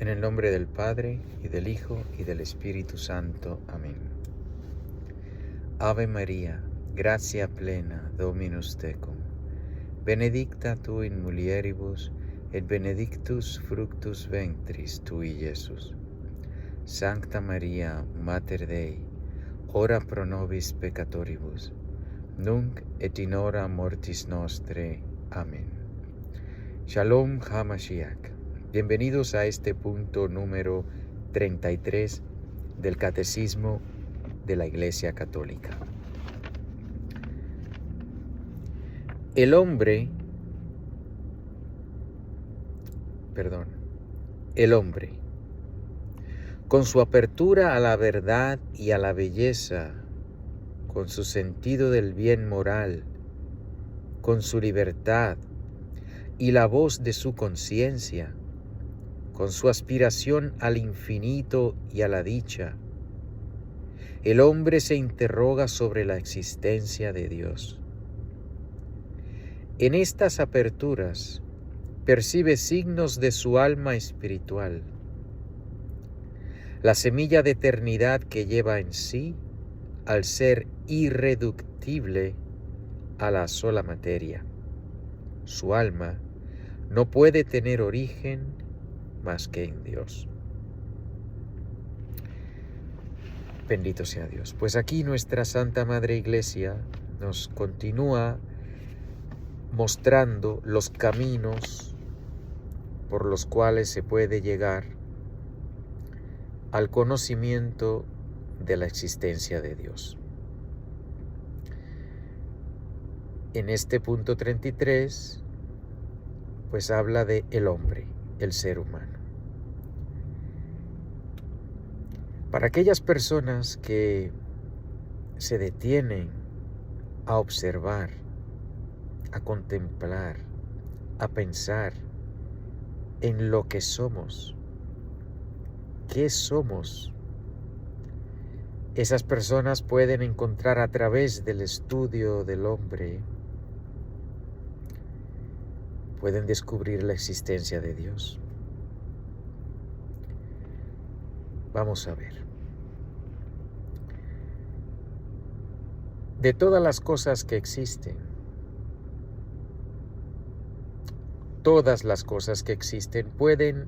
En el nombre del Padre, y del Hijo, y del Espíritu Santo. Amén. Ave María, gratia plena, Dominus tecum. Benedicta tu in mulieribus, et benedictus fructus ventris tui, Iesus. Sancta Maria, Mater Dei, ora pro nobis peccatoribus, nunc et in hora mortis nostre. Amén. Shalom HaMashiach. Bienvenidos a este punto número 33 del Catecismo de la Iglesia Católica. El hombre, con su apertura a la verdad y a la belleza, con su sentido del bien moral, con su libertad y la voz de su conciencia, con su aspiración al infinito y a la dicha, el hombre se interroga sobre la existencia de Dios. En estas aperturas percibe signos de su alma espiritual, la semilla de eternidad que lleva en sí al ser irreductible a la sola materia. Su alma no puede tener origen más que en Dios. Bendito sea Dios. Pues aquí nuestra Santa Madre Iglesia nos continúa mostrando los caminos por los cuales se puede llegar al conocimiento de la existencia de Dios. En este punto 33, pues habla de el hombre, el ser humano. Para aquellas personas que se detienen a observar, a contemplar, a pensar en lo que somos, ¿qué somos? Esas personas pueden encontrar a través del estudio del hombre, pueden descubrir la existencia de Dios. Vamos a ver. De todas las cosas que existen, todas las cosas que existen pueden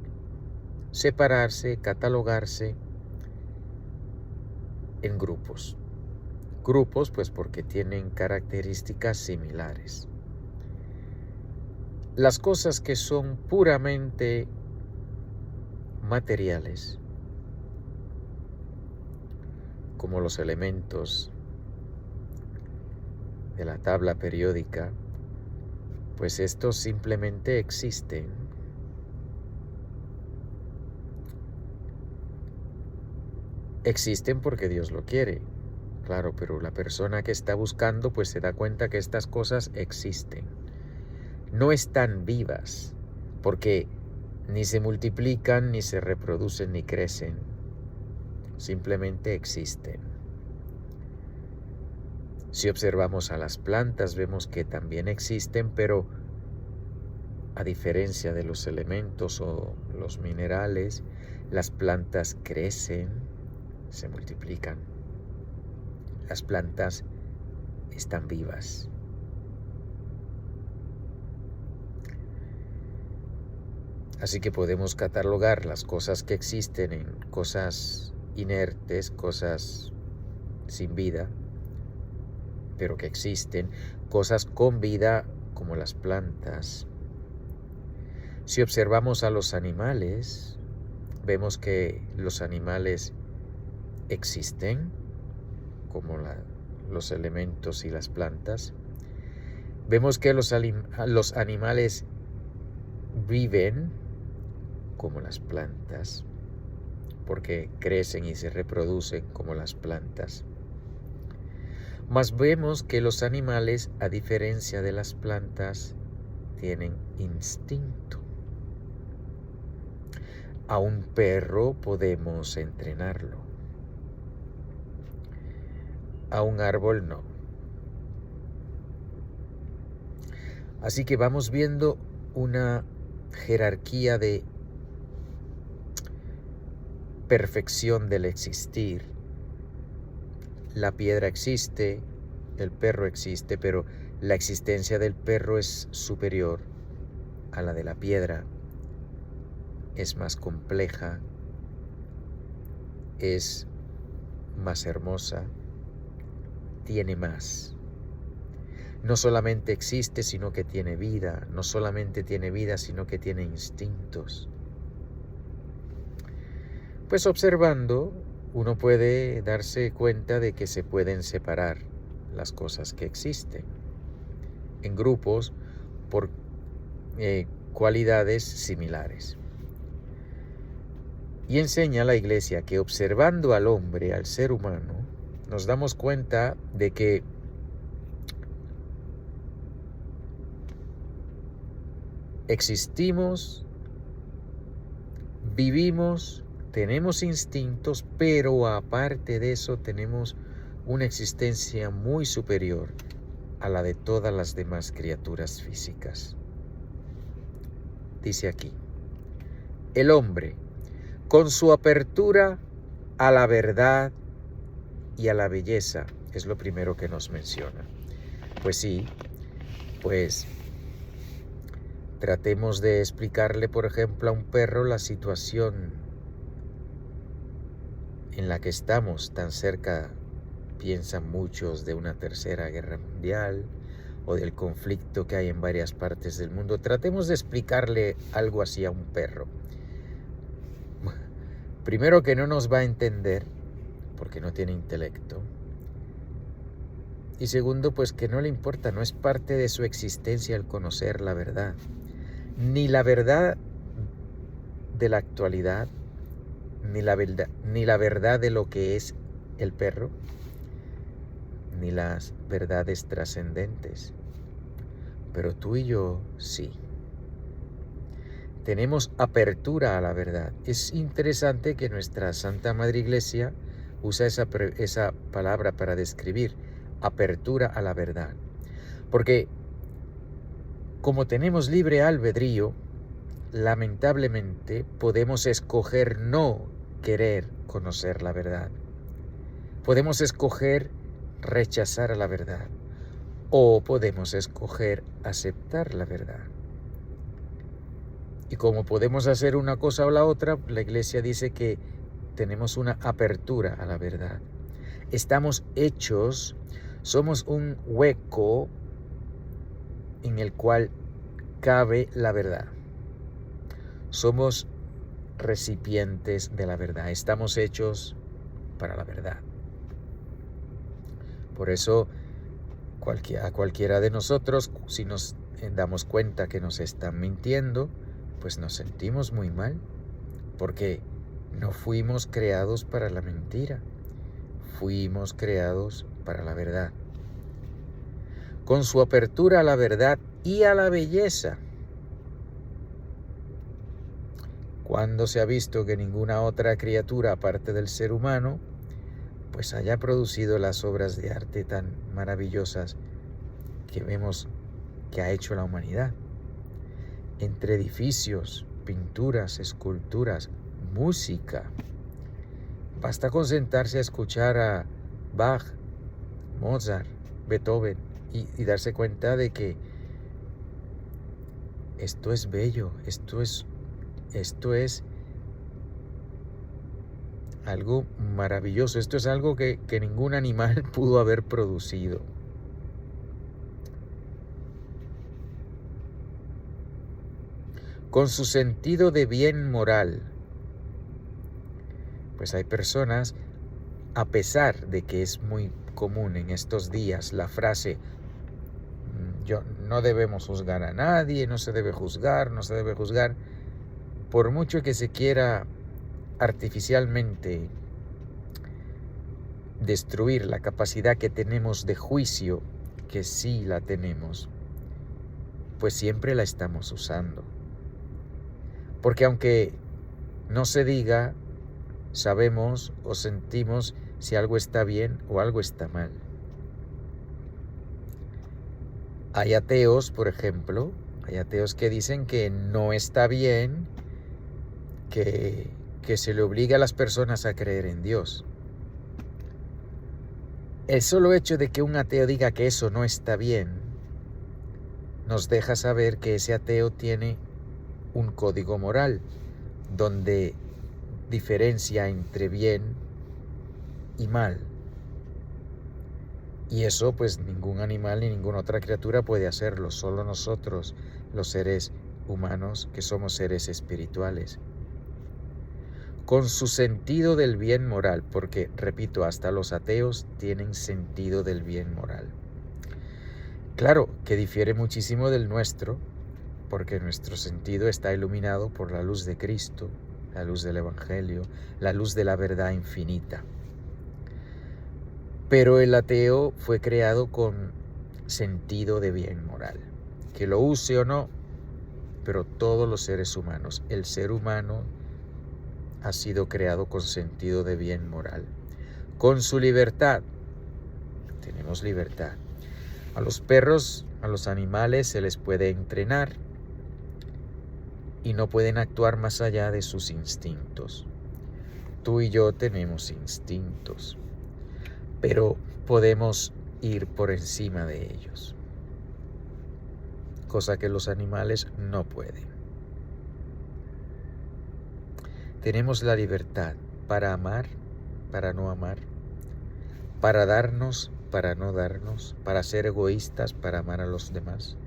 separarse, catalogarse en grupos. Grupos, pues porque tienen características similares. Las cosas que son puramente materiales, como los elementos de la tabla periódica, pues estos simplemente existen. Existen porque Dios lo quiere, claro, pero la persona que está buscando pues se da cuenta que estas cosas existen. No están vivas, porque ni se multiplican, ni se reproducen, ni crecen. Simplemente existen. Si observamos a las plantas, vemos que también existen, pero a diferencia de los elementos o los minerales, las plantas crecen, se multiplican. Las plantas están vivas. Así que podemos catalogar las cosas que existen en cosas inertes, cosas sin vida, pero que existen, cosas con vida como las plantas. Si observamos a los animales, vemos que los animales existen, como los elementos y las plantas. Vemos que los animales viven como las plantas, porque crecen y se reproducen como las plantas. Mas vemos que los animales, a diferencia de las plantas, tienen instinto. A un perro podemos entrenarlo. A un árbol no. Así que vamos viendo una jerarquía de perfección del existir. La piedra existe, el perro existe, pero la existencia del perro es superior a la de la piedra. Es más compleja, es más hermosa, tiene más. No solamente existe, sino que tiene vida. No solamente tiene vida, sino que tiene instintos. Pues observando, uno puede darse cuenta de que se pueden separar las cosas que existen en grupos por cualidades similares. Y enseña la Iglesia que observando al hombre, al ser humano, nos damos cuenta de que existimos, vivimos, tenemos instintos, pero aparte de eso tenemos una existencia muy superior a la de todas las demás criaturas físicas. Dice aquí, el hombre, con su apertura a la verdad y a la belleza, es lo primero que nos menciona. Pues sí, pues tratemos de explicarle, por ejemplo, a un perro la situación en la que estamos tan cerca, piensan muchos, de una tercera guerra mundial o del conflicto que hay en varias partes del mundo. Tratemos de explicarle algo así a un perro. Primero, que no nos va a entender porque no tiene intelecto. Y segundo, pues que no le importa, no es parte de su existencia el conocer la verdad. Ni la verdad de la actualidad, ni la verdad de lo que es el perro, ni las verdades trascendentes. Pero tú y yo sí. Tenemos apertura a la verdad. Es interesante que nuestra Santa Madre Iglesia usa esa palabra para describir apertura a la verdad. Porque como tenemos libre albedrío, lamentablemente podemos escoger no querer conocer la verdad. Podemos escoger rechazar a la verdad o podemos escoger aceptar la verdad. Y como podemos hacer una cosa o la otra, la Iglesia dice que tenemos una apertura a la verdad. Estamos hechos, somos un hueco en el cual cabe la verdad. Somos recipientes de la verdad. Estamos hechos para la verdad. Por eso, a cualquiera de nosotros, si nos damos cuenta que nos están mintiendo, pues nos sentimos muy mal, porque no fuimos creados para la mentira, fuimos creados para la verdad. Con su apertura a la verdad y a la belleza. Cuando se ha visto que ninguna otra criatura aparte del ser humano pues haya producido las obras de arte tan maravillosas que vemos que ha hecho la humanidad. Entre edificios, pinturas, esculturas, música. Basta con sentarse a escuchar a Bach, Mozart, Beethoven y darse cuenta de que esto es bello, esto es algo maravilloso, esto es algo que ningún animal pudo haber producido. Con su sentido de bien moral, pues hay personas, a pesar de que es muy común en estos días la frase, no debemos juzgar a nadie, no se debe juzgar, por mucho que se quiera artificialmente destruir la capacidad que tenemos de juicio, que sí la tenemos, pues siempre la estamos usando. Porque aunque no se diga, sabemos o sentimos si algo está bien o algo está mal. Hay ateos, por ejemplo, hay ateos que dicen que no está bien que que se le obliga a las personas a creer en Dios. El solo hecho de que un ateo diga que eso no está bien, nos deja saber que ese ateo tiene un código moral, donde diferencia entre bien y mal. Y eso pues ningún animal ni ninguna otra criatura puede hacerlo, solo nosotros, los seres humanos, que somos seres espirituales. Con su sentido del bien moral, porque, repito, hasta los ateos tienen sentido del bien moral. Claro que difiere muchísimo del nuestro, porque nuestro sentido está iluminado por la luz de Cristo, la luz del Evangelio, la luz de la verdad infinita. Pero el ateo fue creado con sentido de bien moral, que lo use o no, pero todos los seres humanos, el ser humano ha sido creado con sentido de bien moral. Con su libertad, tenemos libertad. A los perros, a los animales se les puede entrenar y no pueden actuar más allá de sus instintos. Tú y yo tenemos instintos, pero podemos ir por encima de ellos, cosa que los animales no pueden. Tenemos la libertad para amar, para no amar, para darnos, para no darnos, para ser egoístas, para amar a los demás,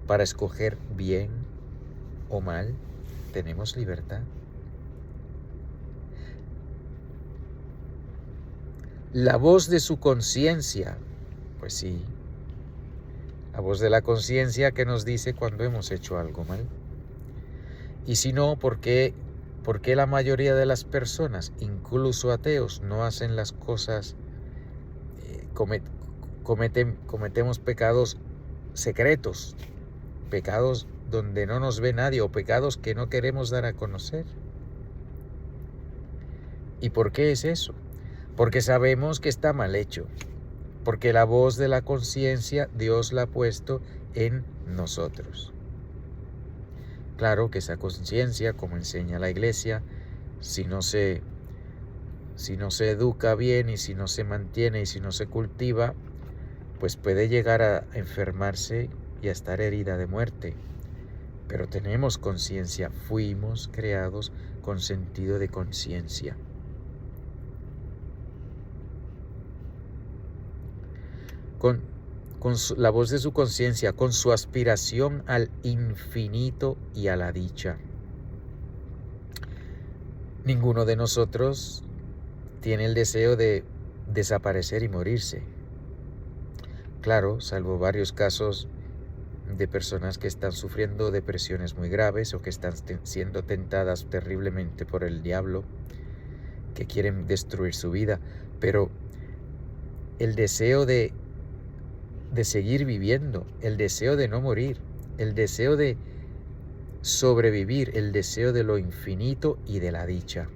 para escoger bien o mal. Tenemos libertad. La voz de su conciencia, pues sí, la voz de la conciencia que nos dice cuando hemos hecho algo mal. Y si no, ¿por qué la mayoría de las personas, incluso ateos, no hacen las cosas, cometemos pecados secretos, pecados donde no nos ve nadie o pecados que no queremos dar a conocer? ¿Y por qué es eso? Porque sabemos que está mal hecho, porque la voz de la conciencia Dios la ha puesto en nosotros. Claro que esa conciencia, como enseña la Iglesia, si no se educa bien y si no se mantiene y si no se cultiva, pues puede llegar a enfermarse y a estar herida de muerte. Pero tenemos conciencia, fuimos creados con sentido de conciencia. Con la voz de su conciencia, con su aspiración al infinito y a la dicha. Ninguno de nosotros tiene el deseo de desaparecer y morirse. Claro, salvo varios casos de personas que están sufriendo depresiones muy graves o que están siendo tentadas terriblemente por el diablo, que quieren destruir su vida, pero el deseo de seguir viviendo, el deseo de no morir, el deseo de sobrevivir, el deseo de lo infinito y de la dicha.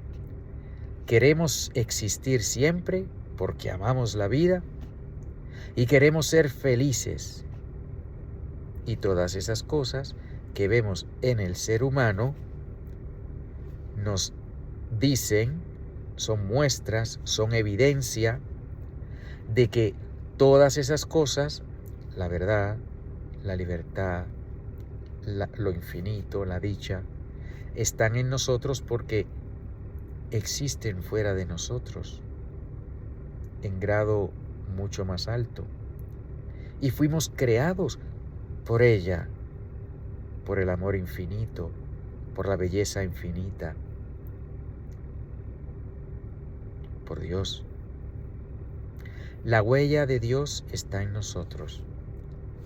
Queremos existir siempre porque amamos la vida y queremos ser felices. Y todas esas cosas que vemos en el ser humano nos dicen, son muestras, son evidencia de que todas esas cosas, la verdad, la libertad, lo infinito, la dicha, están en nosotros porque existen fuera de nosotros en grado mucho más alto. Y fuimos creados por ella, por el amor infinito, por la belleza infinita, por Dios. La huella de Dios está en nosotros.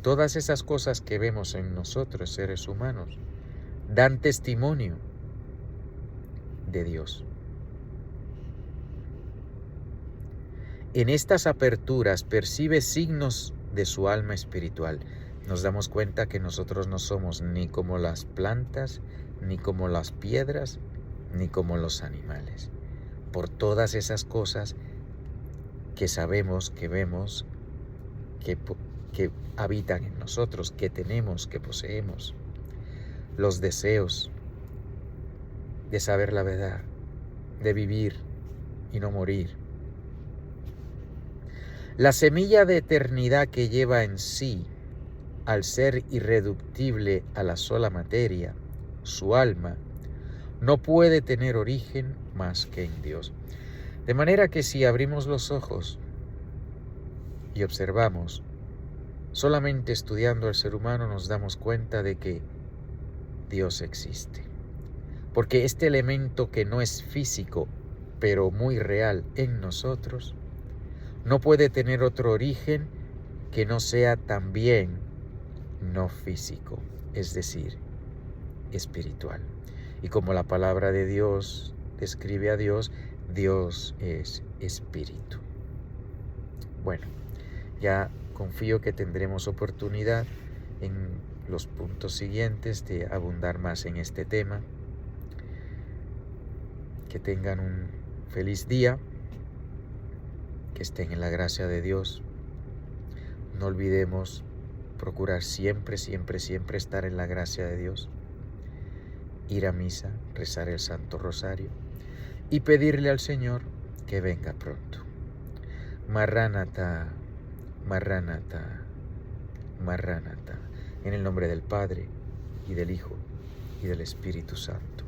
Todas esas cosas que vemos en nosotros, seres humanos, dan testimonio de Dios. En estas aperturas percibe signos de su alma espiritual. Nos damos cuenta que nosotros no somos ni como las plantas, ni como las piedras, ni como los animales. Por todas esas cosas que sabemos, que vemos, que habitan en nosotros, que tenemos, que poseemos. Los deseos, de saber la verdad, de vivir y no morir. La semilla de eternidad que lleva en sí, al ser irreductible a la sola materia, su alma, no puede tener origen más que en Dios. De manera que si abrimos los ojos y observamos, solamente estudiando al ser humano nos damos cuenta de que Dios existe. Porque este elemento que no es físico, pero muy real en nosotros, no puede tener otro origen que no sea también no físico, es decir, espiritual. Y como la palabra de Dios describe a Dios, Dios es espíritu. Bueno, ya confío que tendremos oportunidad en los puntos siguientes de abundar más en este tema. Que tengan un feliz día, que estén en la gracia de Dios. No olvidemos procurar siempre, siempre, siempre estar en la gracia de Dios. Ir a misa, rezar el Santo Rosario y pedirle al Señor que venga pronto. Marránata, Marránata, Marránata. En el nombre del Padre, y del Hijo, y del Espíritu Santo.